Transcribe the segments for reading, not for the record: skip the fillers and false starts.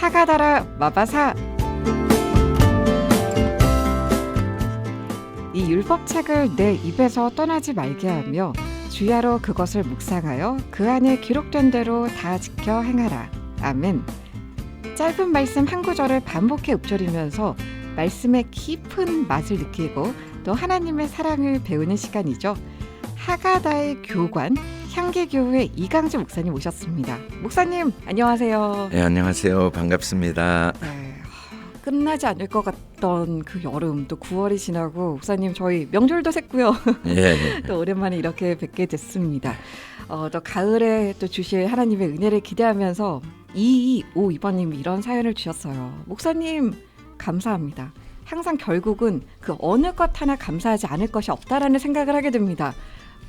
하가다라 마바사. 이 율법책을 내 입에서 떠나지 말게 하며 주야로 그것을 묵상하여 그 안에 기록된 대로 다 지켜 행하라. 아멘. 짧은 말씀 한 구절을 반복해 읊조리면서 말씀의 깊은 맛을 느끼고 또 하나님의 사랑을 배우는 시간이죠. 하가다의 교관 향기교회 이강주 목사님 오셨습니다. 목사님 안녕하세요. 네, 안녕하세요. 반갑습니다. 네, 끝나지 않을 것 같던 그 여름, 또 9월이 지나고 목사님 저희 명절도 샜고요. 예. 또 오랜만에 이렇게 뵙게 됐습니다. 또 가을에 또 주실 하나님의 은혜를 기대하면서 2252번님이 이런 사연을 주셨어요. 목사님 감사합니다. 항상 결국은 그 어느 것 하나 감사하지 않을 것이 없다라는 생각을 하게 됩니다.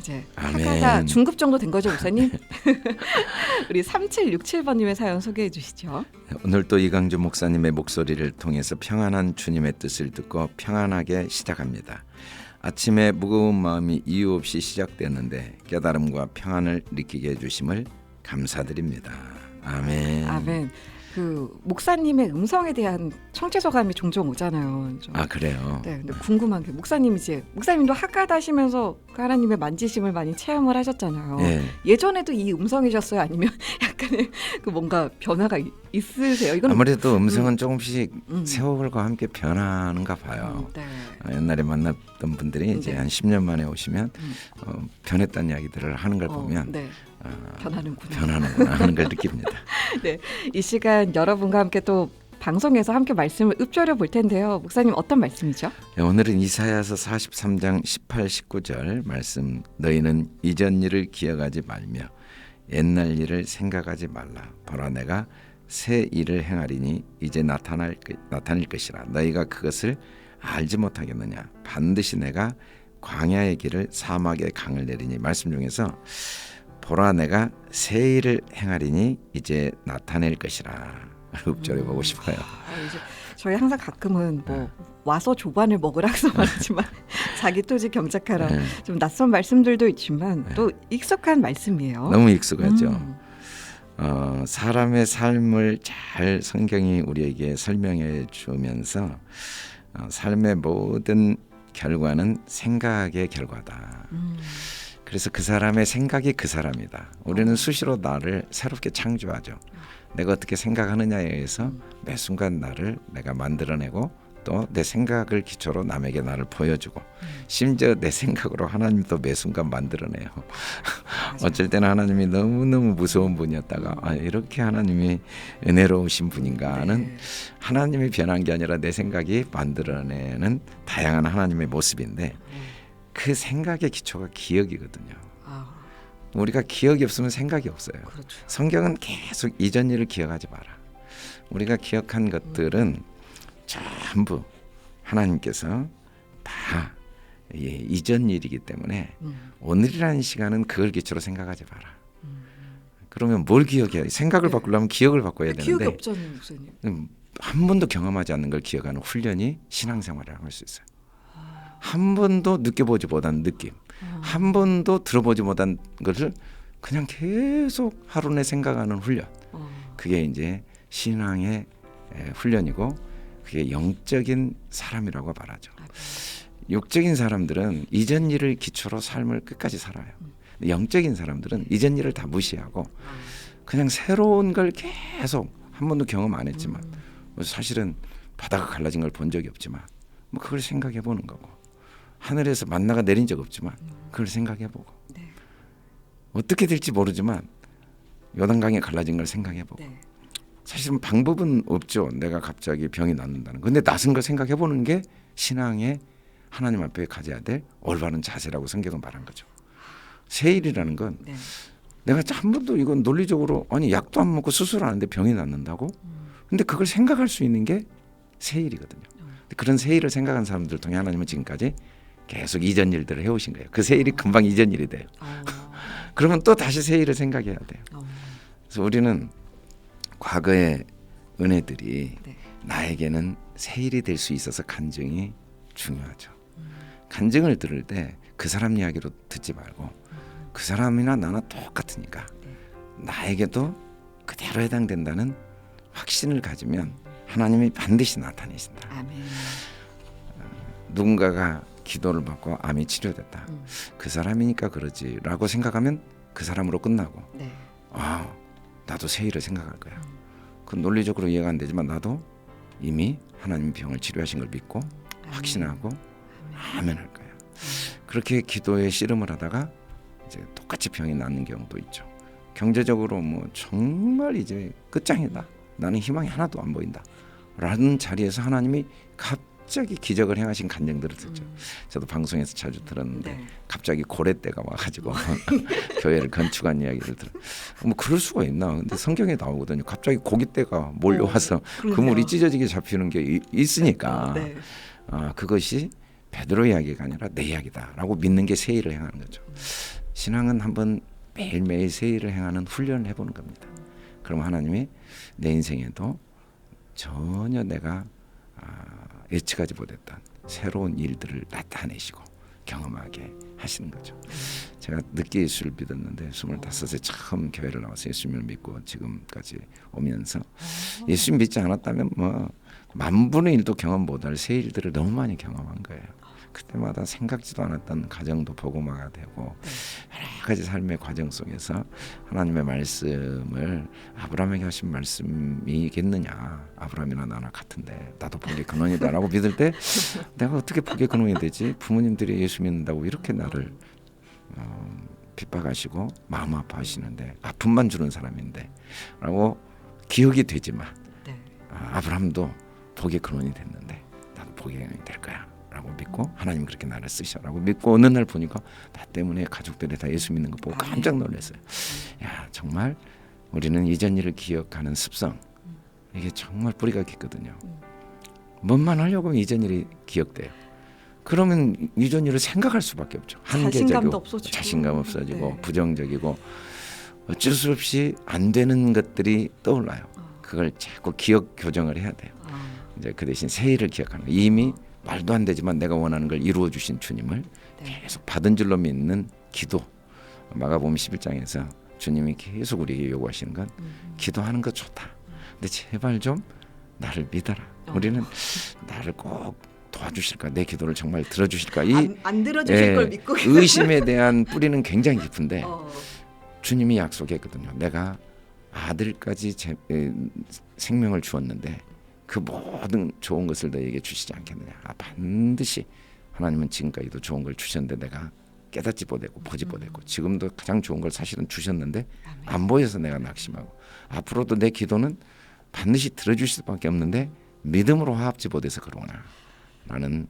이제 하가다 중급 정도 된 거죠, 목사님? 우리 3767번님의 사연 소개해 주시죠. 오늘 또 이강주 목사님의 목소리를 통해서 평안한 주님의 뜻을 듣고 평안하게 시작합니다. 아침에 무거운 마음이 이유 없이 시작되는데 깨달음과 평안을 느끼게 해주심을 감사드립니다. 아멘. 아멘. 그 목사님의 음성에 대한 청취 소감이 종종 오잖아요. 아 그래요? 네, 근데 궁금한 게 목사님도 하가다 하시면서 그 하나님의 만지심을 많이 체험을 하셨잖아요. 예. 예전에도 이 음성이셨어요? 아니면 약간의 그 뭔가 변화가 있으세요? 이건 아무래도 음성은 조금씩 세월과 함께 변하는가 봐요. 네. 옛날에 만났던 분들이 이제 한 10년 만에 오시면 변했다는 이야기들을 하는 걸 보면 네. 변하는구나 하는 걸 느낍니다. 네, 이 시간 여러분과 함께 또 방송에서 함께 말씀을 읊조려 볼 텐데요. 목사님 어떤 말씀이죠? 네, 오늘은 이사야서 43장 18, 19절 말씀. 너희는 이전 일을 기억하지 말며 옛날 일을 생각하지 말라. 보라 내가 새 일을 행하리니 이제 나타날 것이라. 너희가 그것을 알지 못하겠느냐. 반드시 내가 광야의 길을 사막의 강을 내리니. 말씀 중에서 보라 내가 새 일을 행하리니 이제 나타낼 것이라 읊조려보고 싶어요. 이제 저희 항상 가끔은 뭐 와서 조반을 먹으라 해서 말하지만 자기 토지 경작하라 좀 낯선 말씀들도 있지만 또 익숙한 말씀이에요. 너무 익숙하죠. 사람의 삶을 잘 성경이 우리에게 설명해 주면서 삶의 모든 결과는 생각의 결과다. 그래서 그 사람의 생각이 그 사람이다. 우리는 수시로 나를 새롭게 창조하죠. 내가 어떻게 생각하느냐에 의해서 매 순간 나를 내가 만들어내고 또 내 생각을 기초로 남에게 나를 보여주고 심지어 내 생각으로 하나님도 매 순간 만들어내요. 어쩔 때는 하나님이 너무너무 무서운 분이었다가 이렇게 하나님이 은혜로우신 분인가 하는 하나님이 변한 게 아니라 내 생각이 만들어내는 다양한 하나님의 모습인데 그 생각의 기초가 기억이거든요. 우리가 기억이 없으면 생각이 없어요. 그렇죠. 성경은 계속 이전 일을 기억하지 마라. 우리가 기억한 것들은 전부 하나님께서 다 이전 일이기 때문에 오늘이라는 시간은 그걸 기초로 생각하지 마라. 그러면 뭘 기억해야 돼? 생각을 바꾸려면 기억을 바꿔야 되는데 기억이 없잖아요, 목사님. 한 번도 경험하지 않는 걸 기억하는 훈련이 신앙생활이라고 할 수 있어요. 한 번도 느껴보지 못한 느낌, 한 번도 들어보지 못한 것을 그냥 계속 하루 내 생각하는 훈련. 그게 이제 신앙의 훈련이고 그게 영적인 사람이라고 말하죠. 육적인 사람들은 이전 일을 기초로 삶을 끝까지 살아요. 영적인 사람들은 이전 일을 다 무시하고 그냥 새로운 걸 계속 한 번도 경험 안 했지만 사실은 바다가 갈라진 걸 본 적이 없지만 뭐 그걸 생각해 보는 거고 하늘에서 만나가 내린 적 없지만 그걸 생각해 보고 어떻게 될지 모르지만 요단강에 갈라진 걸 생각해 보고 사실은 방법은 없죠. 내가 갑자기 병이 낫는다는 거. 근데 낯선 걸 생각해 보는 게 신앙의 하나님 앞에 가져야 될 올바른 자세라고 성경은 말한 거죠. 새 일이라는 건 내가 한 번도 이건 논리적으로 아니 약도 안 먹고 수술하는데 병이 낫는다고? 근데 그걸 생각할 수 있는 게 새 일이거든요. 그런 새 일을 생각한 사람들 통해 하나님은 지금까지 계속 이전 일들을 해오신 거예요. 그 새 일이 금방 이전 일이 돼요. 그러면 또 다시 새 일을 생각해야 돼요. 그래서 우리는 과거의 은혜들이 나에게는 새 일이 될 수 있어서 간증이 중요하죠. 간증을 들을 때 그 사람 이야기로 듣지 말고 그 사람이나 나나 똑같으니까 나에게도 그대로 해당된다는 확신을 가지면 하나님이 반드시 나타내신다. 아멘. 누군가가 기도를 받고 암이 치료됐다. 그 사람이니까 그러지라고 생각하면 그 사람으로 끝나고 네. 아 나도 새 일을 생각할 거야. 그 논리적으로 이해가 안 되지만 나도 이미 하나님 병을 치료하신 걸 믿고 확신하고 아멘 할 거야. 그렇게 기도에 씨름을 하다가 이제 똑같이 병이 낫는 경우도 있죠. 경제적으로 뭐 정말 이제 끝장이다. 나는 희망이 하나도 안 보인다. 라는 자리에서 하나님이 갑자기 기적을 행하신 간증들을 듣죠. 저도 방송에서 자주 들었는데 네. 갑자기 고래떼가 와가지고 교회를 건축한 이야기를 들어. 뭐 그럴 수가 있나? 근데 성경에 나오거든요. 갑자기 고깃떼가 몰려와서 그물이 찢어지게 잡히는 게 있으니까 네. 그것이 베드로 이야기가 아니라 내 이야기다라고 믿는 게 새 일을 행하는 거죠. 신앙은 한번 매일매일 새 일을 행하는 훈련을 해보는 겁니다. 그럼 하나님이 내 인생에도 전혀 내가 예측하지 못했던 새로운 일들을 나타내시고 경험하게 하시는 거죠. 제가 늦게 예수를 믿었는데 25세 처음 교회를 나와서 예수님을 믿고 지금까지 오면서 예수 믿지 않았다면 뭐 10,000분의 1도 경험 못할 새 일들을 너무 많이 경험한 거예요. 그때마다 생각지도 않았던 가정도 복음화가 되고 여러 가지 삶의 과정 속에서 하나님의 말씀을 아브라함에게 하신 말씀이겠느냐, 아브라함이나 나나 같은데 나도 복의 근원이다라고 믿을 때 내가 어떻게 복의 근원이 되지? 부모님들이 예수 믿는다고 이렇게 나를 핍박하시고 마음 아파하시는데 아픔만 주는 사람인데 라고 기억이 되지만 네. 아브라함도 복의 근원이 됐는데 나도 복의 근원이 될 거야 라고 믿고 하나님 그렇게 나를 쓰셔라고 믿고 어느 날 보니까 나 때문에 가족들이 다 예수 믿는 거 보고 깜짝 놀랐어요. 야 정말 우리는 이전 일을 기억하는 습성 이게 정말 뿌리가 깊거든요. 뭔만 하려고 하면 이전 일이 기억돼요. 그러면 이전 일을 생각할 수밖에 없죠. 자신감도 없어지고 자신감 없어지고 네. 부정적이고 어쩔 수 없이 안 되는 것들이 떠올라요. 그걸 자꾸 기억 교정을 해야 돼요. 이제 그 대신 새 일을 기억하는 거예요. 이미 말도 안 되지만 내가 원하는 걸 이루어 주신 주님을 계속 받은 줄로 믿는 기도. 마가복음 11장에서 주님이 계속 우리에게 요구하시는 건 기도하는 거 좋다. 근데 제발 좀 나를 믿어라. 우리는 나를 꼭 도와주실까? 내 기도를 정말 들어주실까? 안 들어주실 걸 믿고 의심에 대한 뿌리는 굉장히 깊은데 주님이 약속했거든요. 내가 아들까지 생명을 주었는데 그 모든 좋은 것을 너에게 주시지 않겠느냐. 반드시 하나님은 지금까지도 좋은 걸 주셨는데 내가 깨닫지 못했고 보지 못했고 지금도 가장 좋은 걸 사실은 주셨는데 안 보여서 내가 낙심하고 앞으로도 내 기도는 반드시 들어주실 수밖에 없는데 믿음으로 화합지 못해서 그러구나 라는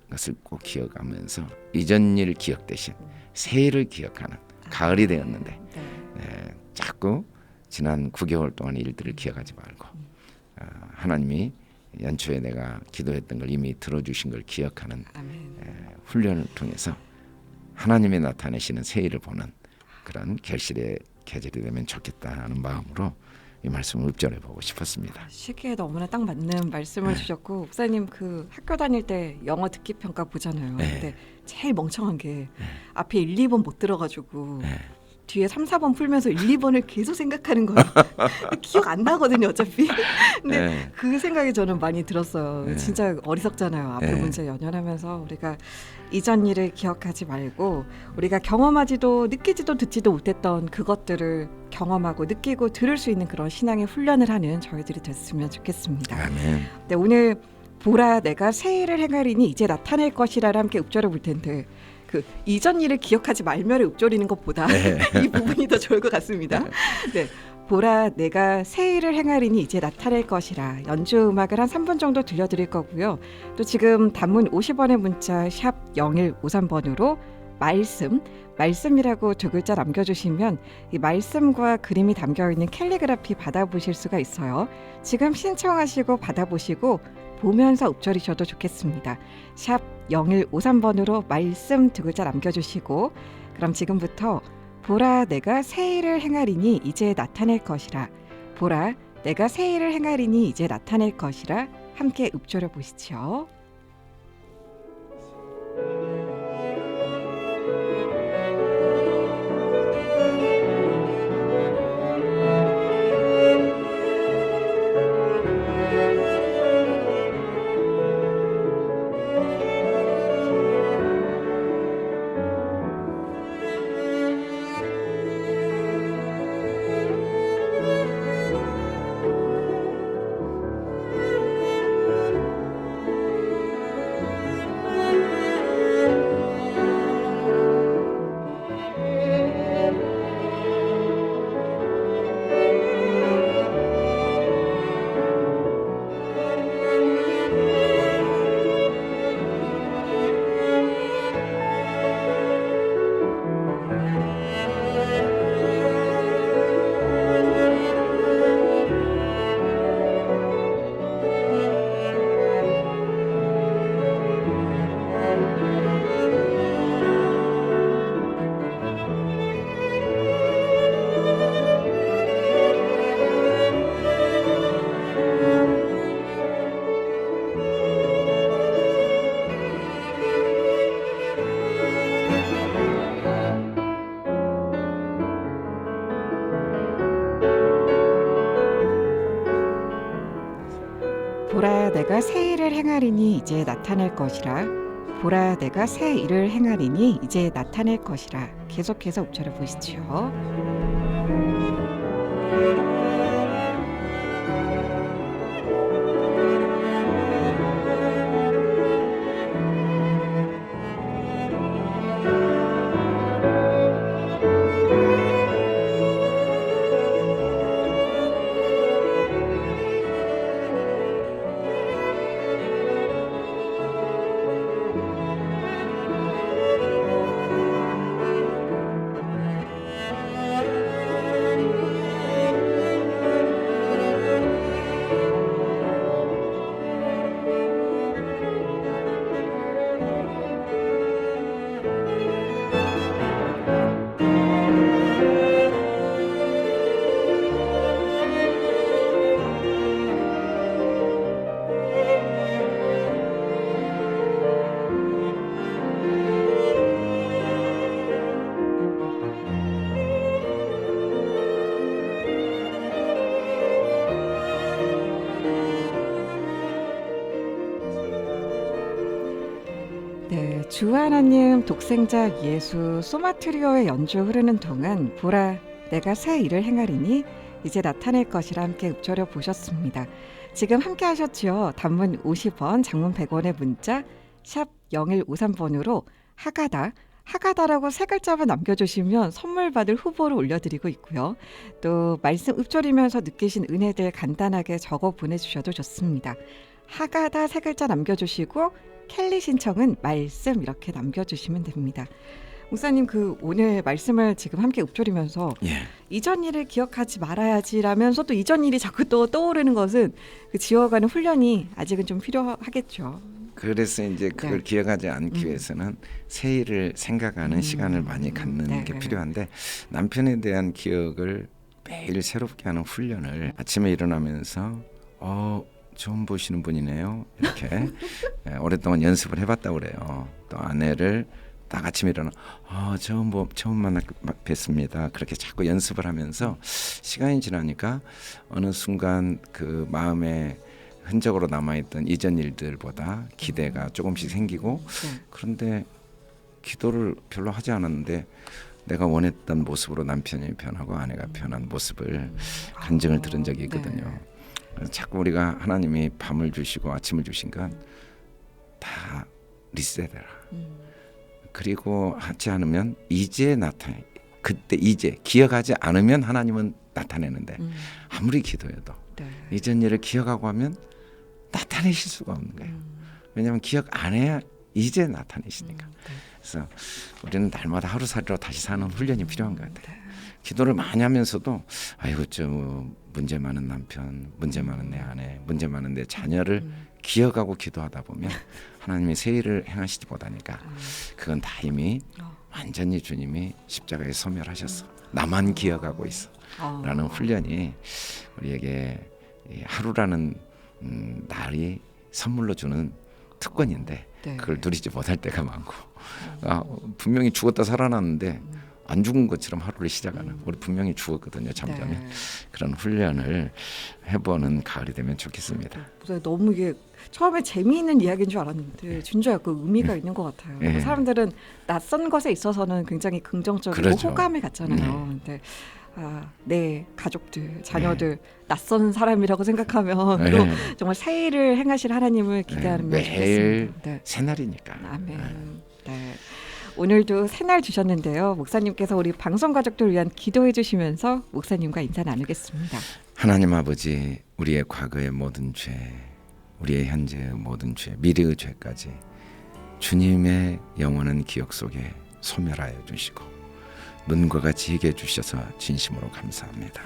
것을 꼭 기억하면서 이전 일 기억 대신 새 일을 기억하는 가을이 되었는데 자꾸 지난 9개월 동안 일들을 기억하지 말고 하나님이 연초에 내가 기도했던 걸 이미 들어주신 걸 기억하는 훈련을 통해서 하나님이 나타내시는 새 일을 보는 그런 결실의 계절이 되면 좋겠다는 마음으로 이 말씀을 읊조려 보고 싶었습니다. 시기에 너무나 딱 맞는 말씀을 주셨고 목사님 그 학교 다닐 때 영어 듣기 평가 보잖아요. 근데 제일 멍청한 게 앞에 1, 2번 못 들어가지고 뒤에 3, 4번 풀면서 1, 2번을 계속 생각하는 거예요. 기억 안 나거든요, 어차피. 근데 그 생각이 저는 많이 들었어요. 진짜 어리석잖아요. 앞으로 문제 연연하면서 우리가 이전 일을 기억하지 말고 우리가 경험하지도 느끼지도 듣지도 못했던 그것들을 경험하고 느끼고 들을 수 있는 그런 신앙의 훈련을 하는 저희들이 됐으면 좋겠습니다. 아멘. 네, 오늘 보라 내가 새 일을 행하리니 이제 나타낼 것이라를 함께 읊조려 볼 텐데 그 이전 일을 기억하지 말면을 읊조리는 것보다 이 부분이 더 좋을 것 같습니다. 네, 보라 내가 새 일을 행하리니 이제 나타낼 것이라 연주 음악을 한 3분 정도 들려드릴 거고요. 또 지금 단문 50원의 문자 샵 0153번으로 말씀이라고 두 글자 남겨주시면 이 말씀과 그림이 담겨있는 캘리그라피 받아보실 수가 있어요. 지금 신청하시고 받아보시고 보면서 읊조리셔도 좋겠습니다. 샵 0153번으로 말씀 두 글자 남겨주시고 그럼 지금부터 보라 내가 새 일을 행하리니 이제 나타낼 것이라 보라 내가 새 일을 행하리니 이제 나타낼 것이라 함께 읊조려 보시죠. 보라 내가 새 일을 행하리니 이제 나타낼 것이라. 보라 내가 새 일을 행하리니 이제 나타낼 것이라. 계속해서 읊조려 보시죠. 네, 주 하나님 독생자 예수 소마트리오의 연주 흐르는 동안 보라 내가 새 일을 행하리니 이제 나타낼 것이라 함께 읊조려 보셨습니다. 지금 함께 하셨지요. 단문 50원, 장문 100원의 문자 샵 0153번으로 하가다라고 세 글자만 남겨주시면 선물 받을 후보로 올려드리고 있고요. 또 말씀 읊조리면서 느끼신 은혜들 간단하게 적어 보내주셔도 좋습니다. 하가다 세 글자 남겨주시고 켈리 신청은 말씀 이렇게 남겨주시면 됩니다. 목사님 그 오늘 말씀을 지금 함께 읊조리면서 이전 일을 기억하지 말아야지라면서 또 이전 일이 자꾸 또 떠오르는 것은 그 지워가는 훈련이 아직은 좀 필요하겠죠. 그래서 이제 그걸 기억하지 않기 위해서는 새 일을 생각하는 시간을 많이 갖는 게 필요한데 남편에 대한 기억을 매일 새롭게 하는 훈련을 아침에 일어나면서 처음 보시는 분이네요. 이렇게 오랫동안 연습을 해봤다고 그래요. 또 아내를 딱 아침에 일어나 처음 만나 뵀습니다. 그렇게 자꾸 연습을 하면서 시간이 지나니까 어느 순간 그 마음에 흔적으로 남아있던 이전 일들보다 기대가 조금씩 생기고 그런데 기도를 별로 하지 않았는데 내가 원했던 모습으로 남편이 변하고 아내가 변한 모습을 간증을 들은 적이 있거든요. 자꾸 우리가 하나님이 밤을 주시고 아침을 주신 건 다 리셋해라. 그리고 하지 않으면 이제 나타내. 그때 이제 기억하지 않으면 하나님은 나타내는데 아무리 기도해도 이전 일을 기억하고 하면 나타내실 수가 없는 거예요. 왜냐하면 기억 안 해야 이제 나타내시니까. 그래서 우리는 날마다 하루살이로 다시 사는 훈련이 필요한 것 같아요. 기도를 많이 하면서도 아이고 문제 많은 남편, 문제 많은 내 아내, 문제 많은 내 자녀를 기억하고 기도하다 보면 하나님이 새 일을 행하시지 못하니까 그건 다 이미 완전히 주님이 십자가에 소멸하셨어. 나만 기억하고 있어. 라는 훈련이 우리에게 하루라는 날이 선물로 주는 특권인데 그걸 누리지 못할 때가 많고 분명히 죽었다 살아났는데 안 죽은 것처럼 하루를 시작하는 우리 분명히 죽었거든요. 잠자면 그런 훈련을 해보는 가을이 되면 좋겠습니다. 너무 이게 처음에 재미있는 이야기인 줄 알았는데 진짜 약간 의미가 있는 것 같아요. 사람들은 낯선 것에 있어서는 굉장히 긍정적이고 호감을 갖잖아요. 근데 내 가족들, 자녀들 낯선 사람이라고 생각하면 또 정말 새 일을 행하실 하나님을 기대하는 매일 새날이니까. 아멘. 오늘도 새날 주셨는데요. 목사님께서 우리 방송 가족들 위한 기도해 주시면서 목사님과 인사 나누겠습니다. 하나님 아버지, 우리의 과거의 모든 죄, 우리의 현재의 모든 죄, 미래의 죄까지 주님의 영원한 기억 속에 소멸하여 주시고 눈과 같이 희게 주셔서 진심으로 감사합니다.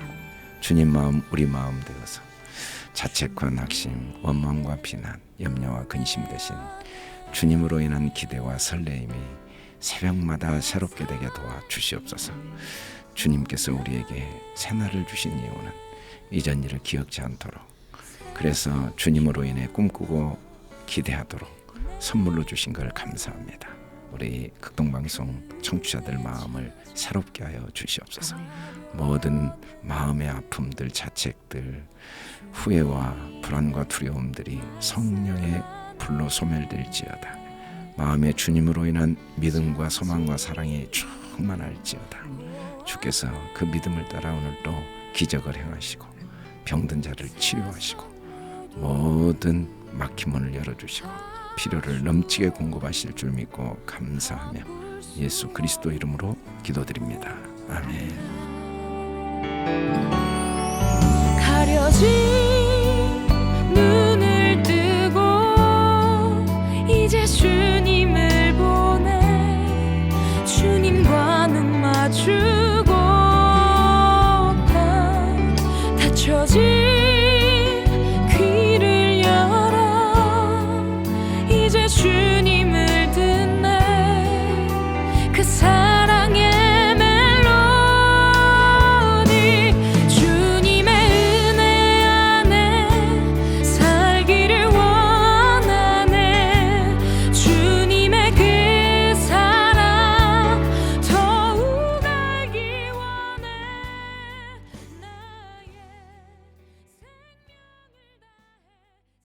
주님 마음 우리 마음 되어서 자책과 낙심, 원망과 비난, 염려와 근심 대신 주님으로 인한 기대와 설레임이 새벽마다 새롭게 되게 도와 주시옵소서. 주님께서 우리에게 새날을 주신 이유는 이전 일을 기억지 않도록, 그래서 주님으로 인해 꿈꾸고 기대하도록 선물로 주신 걸 감사합니다. 우리 극동방송 청취자들 마음을 새롭게 하여 주시옵소서. 모든 마음의 아픔들, 자책들, 후회와 불안과 두려움들이 성령의 불로 소멸될지어다. 마음의 주님으로 인한 믿음과 소망과 사랑이 충만할지어다. 주께서 그 믿음을 따라 오늘도 기적을 행하시고 병든 자를 치료하시고 모든 막힌 문을 열어주시고 필요를 넘치게 공급하실 줄 믿고 감사하며 예수 그리스도 이름으로 기도드립니다. 아멘. 가려진 눈을 뜨고 이제 주님을 보내 주님과 눈 마주고 닫혀진 귀를 열어 이제 주님을 듣네 그